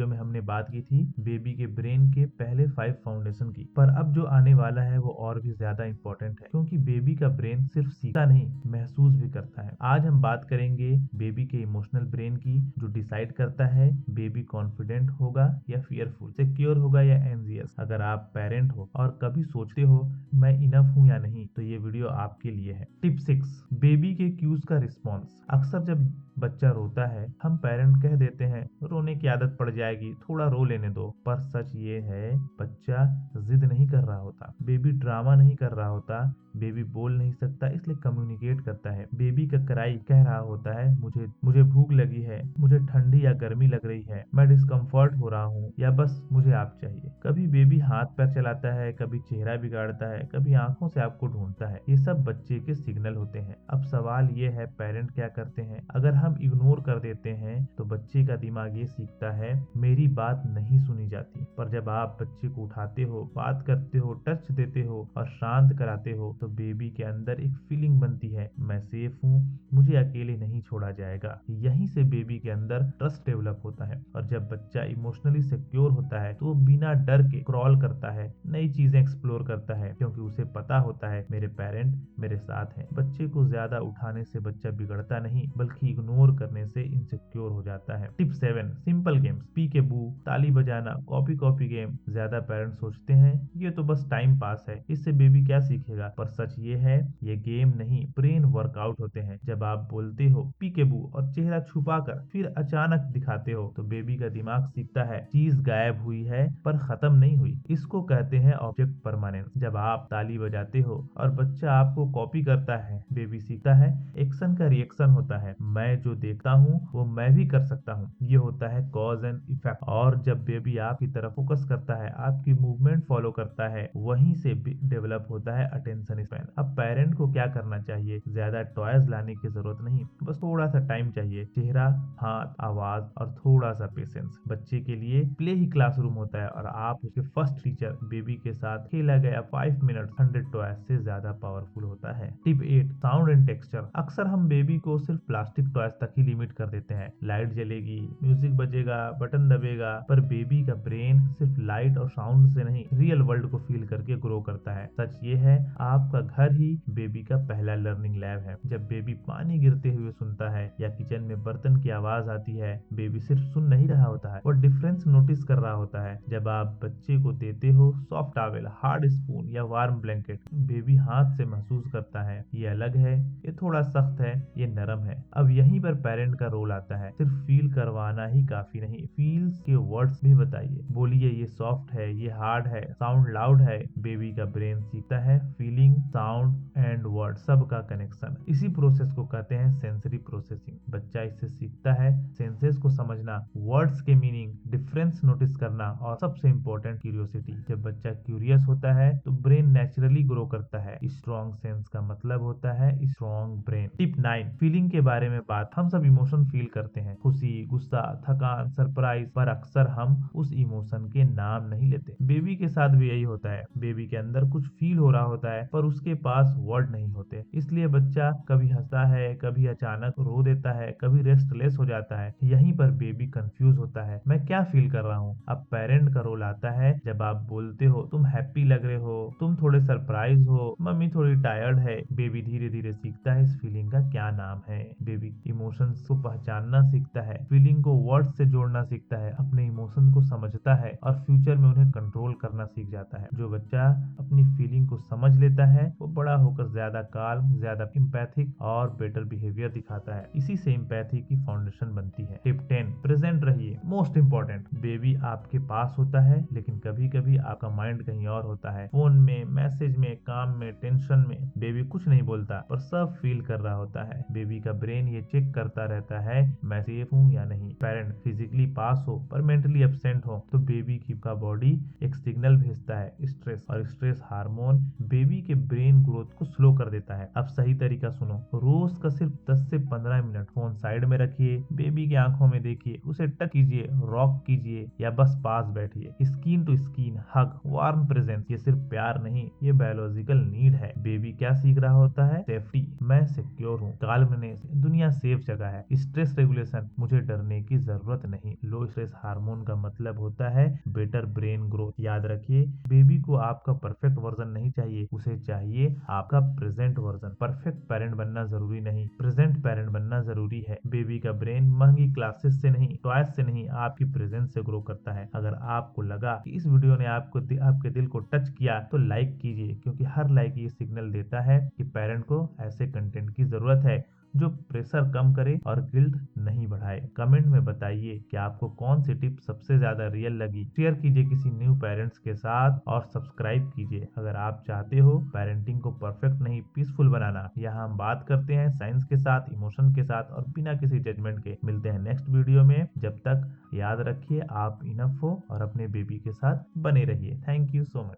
Video में हमने बात की थी बेबी के ब्रेन के पहले 5 फाउंडेशन की, पर अब जो आने वाला है वो और भी ज्यादा इम्पोर्टेंट है, क्योंकि बेबी का ब्रेन सिर्फ सीखता नहीं, महसूस भी करता है। आज हम बात करेंगे बेबी के इमोशनल ब्रेन की, जो डिसाइड करता है बेबी कॉन्फिडेंट होगा या फियरफुल, सिक्योर होगा या एंजियस। अगर आप पेरेंट हो और कभी सोचते हो मैं इनफ हूँ या नहीं, तो ये वीडियो आपके लिए है। टिप 6, बेबी के क्यूज का रिस्पॉन्स। अक्सर जब बच्चा रोता है हम पेरेंट कह देते हैं रोने की आदत पड़ जाएगी, थोड़ा रो लेने दो, पर सच ये है बच्चा जिद नहीं कर रहा होता, बेबी ड्रामा नहीं कर रहा होता, बेबी बोल नहीं सकता इसलिए कम्युनिकेट करता है। बेबी का क्राई कह रहा होता है मुझे मुझे भूख लगी है, मुझे ठंडी या गर्मी लग रही है, मैं डिस्कम्फर्ट हो रहा हूँ, या बस मुझे आप चाहिए। कभी बेबी हाथ पैर चलाता है, कभी चेहरा बिगाड़ता है, कभी आंखों से आपको ढूंढता है। ये सब बच्चे के सिग्नल होते हैं। अब सवाल ये है पेरेंट क्या करते हैं। अगर हम इग्नोर कर देते हैं तो बच्चे का दिमाग ये सीखता है मेरी बात नहीं सुनी जाती। पर जब आप बच्चे को उठाते हो, बात करते हो, टच देते हो और शांत कराते हो, तो बेबी के अंदर एक फीलिंग बनती है मैं सेफ हूँ, मुझे अकेले नहीं छोड़ा जाएगा। यहीं से बेबी के अंदर ट्रस्ट डेवलप होता है, और जब बच्चा इमोशनली सिक्योर होता है तो वो बिना डर के क्रॉल करता है, नई चीजें एक्सप्लोर करता है, क्योंकि उसे पता होता है मेरे पेरेंट मेरे साथ हैं। बच्चे को ज्यादा उठाने से बच्चा बिगड़ता नहीं, बल्कि इग्नोर करने से इनसिक्योर हो जाता है। Tip 7, simple games. पी के बू, ताली बजाना, कॉपी कॉपी गेम। ज्यादा पेरेंट्स सोचते हैं ये तो बस टाइम पास है, इससे बेबी क्या सीखेगा, पर सच ये है ये गेम नहीं, ब्रेन वर्कआउट होते हैं। जब आप बोलते हो पी के बू और चेहरा छुपाकर फिर अचानक दिखाते हो, तो बेबी का दिमाग सीखता है चीज गायब हुई है पर खत्म नहीं हुई। इसको कहते हैं ऑब्जेक्ट परमानेंस। जब आप ताली बजाते हो और बच्चा आपको कॉपी करता है, बेबी सीखता है एक्शन का रिएक्शन होता है, मैं जो देखता हूँ वो मैं भी कर सकता हूँ। ये होता है कॉज एंड इफेक्ट। और जब बेबी आपकी तरफ फोकस करता है, आपकी मूवमेंट फॉलो करता है, वहीं से डेवलप होता है अटेंशन स्पैन। अब पेरेंट को क्या करना चाहिए, ज्यादा टॉयज लाने की जरूरत नहीं, बस थोड़ा सा टाइम चाहिए, चेहरा, हाथ, आवाज और थोड़ा सा पेशेंस। बच्चे के लिए प्ले ही क्लासरूम होता है और आप उसके फर्स्ट टीचर। बेबी के साथ खेला गया 5 मिनट 100 टॉयज से ज्यादा पावरफुल होता है। Tip 8, sound and texture. अक्सर हम बेबी को सिर्फ प्लास्टिक टॉयज तक ही लिमिट कर देते हैं, लाइट जलेगी, म्यूजिक बजेगा, बटन दबेगा, पर बेबी का ब्रेन सिर्फ लाइट और साउंड से नहीं, रियल वर्ल्ड को फील करके ग्रो करता है। सच ये है आपका घर ही बेबी का पहला लर्निंग लैब है। जब बेबी पानी गिरते हुए सुनता है या किचन में बर्तन की आवाज आती है, बेबी सिर्फ सुन नहीं रहा होता है, वो डिफरेंस नोटिस कर रहा होता है। जब आप बच्चे को देते हो सॉफ्ट टॉवेल, हार्ड स्पून या वार्म ब्लैंकेट, बेबी हाथ से महसूस करता है ये अलग है, ये थोड़ा सख्त है, ये नरम है। अब यहीं पर पेरेंट का रोल आता है। सिर्फ फील करवाना ही काफी नहीं, फील्स के वर्ड्स भी बताइए। बोलिए ये सॉफ्ट है, ये हार्ड है, साउंड लाउड है। बेबी का ब्रेन सीखता है फीलिंग, साउंड एंड वर्ड सब का कनेक्शन। इसी प्रोसेस को कहते हैं सेंसरी प्रोसेसिंग। बच्चा इससे सीखता है सेंसेस को समझना, वर्ड्स के मीनिंग, डिफरेंस नोटिस करना, और सबसे इम्पोर्टेंट क्यूरियोसिटी। जब बच्चा क्यूरियस होता है तो ब्रेन नेचुरली ग्रो करता है। स्ट्रॉन्ग सेंस का मतलब होता है स्ट्रॉन्ग ब्रेन। टिप 9, फीलिंग के बारे में बात। हम सब इमोशन फील करते हैं, खुशी, गुस्सा, थकान, सरप्राइज, पर अक्सर हम उस इमोशन के नाम नहीं लेते। बेबी के साथ भी यही होता है। बेबी के अंदर कुछ फील हो रहा होता है पर उसके पास वर्ड नहीं होते, इसलिए बच्चा कभी हंसता है, कभी अचानक रो देता है, कभी रेस्टलेस हो जाता है। यहीं पर बेबी कंफ्यूज होता है मैं क्या फील कर रहा हूँ। अब पेरेंट का रोल आता है। जब आप बोलते हो तुम हैप्पी लग रहे हो, तुम थोड़े सरप्राइज हो, मम्मी थोड़ी टायर्ड है, बेबी धीरे धीरे सीखता है इस फीलिंग का क्या नाम है। बेबी इमोशंस को पहचानना सीखता है, फीलिंग को वर्ड से जोड़ना सीखता है, अपने इमोशन को समझता है और फ्यूचर में उन्हें कंट्रोल करना सीख जाता है। जो बच्चा अपनी फीलिंग को समझ लेता है वो बड़ा होकर ज्यादा काल्म, ज्यादा इम्पैथिक और बेटर बिहेवियर दिखाता है। इसी से इम्पैथी की फाउंडेशन बनती है। टिप 10, प्रेजेंट रहिए। मोस्ट इम्पोर्टेंट, बेबी आपके पास होता है लेकिन कभी कभी आपका माइंड कहीं और होता है, फोन में, मैसेज में, काम में, टेंशन में। बेबी कुछ नहीं बोलता पर सब फील कर रहा होता है। बेबी का ब्रेन ये चेक करता रहता है मैं सेफ हूँ या नहीं। पेरेंट फिजिकली पास हो पर मेंटली एब्सेंट हो तो बेबी की का बॉडी एक सिग्नल भेजता है स्ट्रेस, और स्ट्रेस हार्मोन बेबी के ब्रेन ग्रोथ को स्लो कर देता है। अब सही तरीका सुनो, रोज का सिर्फ 10 से 15 मिनट फोन साइड में रखिए, बेबी की आंखों में देखिए, उसे टच कीजिए, रॉक कीजिए या बस पास बैठिए। Skin to skin hug, warm presence, ये सिर्फ प्यार नहीं, ये बायोलॉजिकल नीड है। बेबी क्या सीख रहा होता है, सेफ्टी, मैं सिक्योर हूँ, काल्मनेस, दुनिया सेफ सेफ जगह है। स्ट्रेस रेगुलेशन, मुझे डरने की जरूरत नहीं। लो स्ट्रेस हार्मोन का मतलब होता है बेटर ब्रेन ग्रोथ। याद रखिए, बेबी को आपका परफेक्ट वर्जन नहीं चाहिए, उसे चाहिए आपका प्रेजेंट वर्जन। परफेक्ट पेरेंट बनना जरूरी नहीं, प्रेजेंट पेरेंट बनना जरूरी है। बेबी का ब्रेन महंगी क्लासेस से नहीं, टॉयज से नहीं, आपकी प्रेजेंस से ग्रो करता है। अगर आपको लगा कि इस वीडियो ने आपके दिल को टच किया तो लाइक कीजिए, क्योंकि हर लाइक ये सिग्नल देता है कि पेरेंट को ऐसे कंटेंट की जरूरत है जो प्रेशर कम करे और गिल्ट नहीं बढ़ाए। कमेंट में बताइए कि आपको कौन सी टिप सबसे ज्यादा रियल लगी। शेयर कीजिए किसी न्यू पेरेंट्स के साथ और सब्सक्राइब कीजिए अगर आप चाहते हो पेरेंटिंग को परफेक्ट नहीं पीसफुल बनाना। यहाँ हम बात करते हैं साइंस के साथ, इमोशन के साथ और बिना किसी जजमेंट के। मिलते हैं नेक्स्ट वीडियो में। जब तक याद रखिए आप इनफ हो और अपने बेबी के साथ बने रहिए। Thank you so much.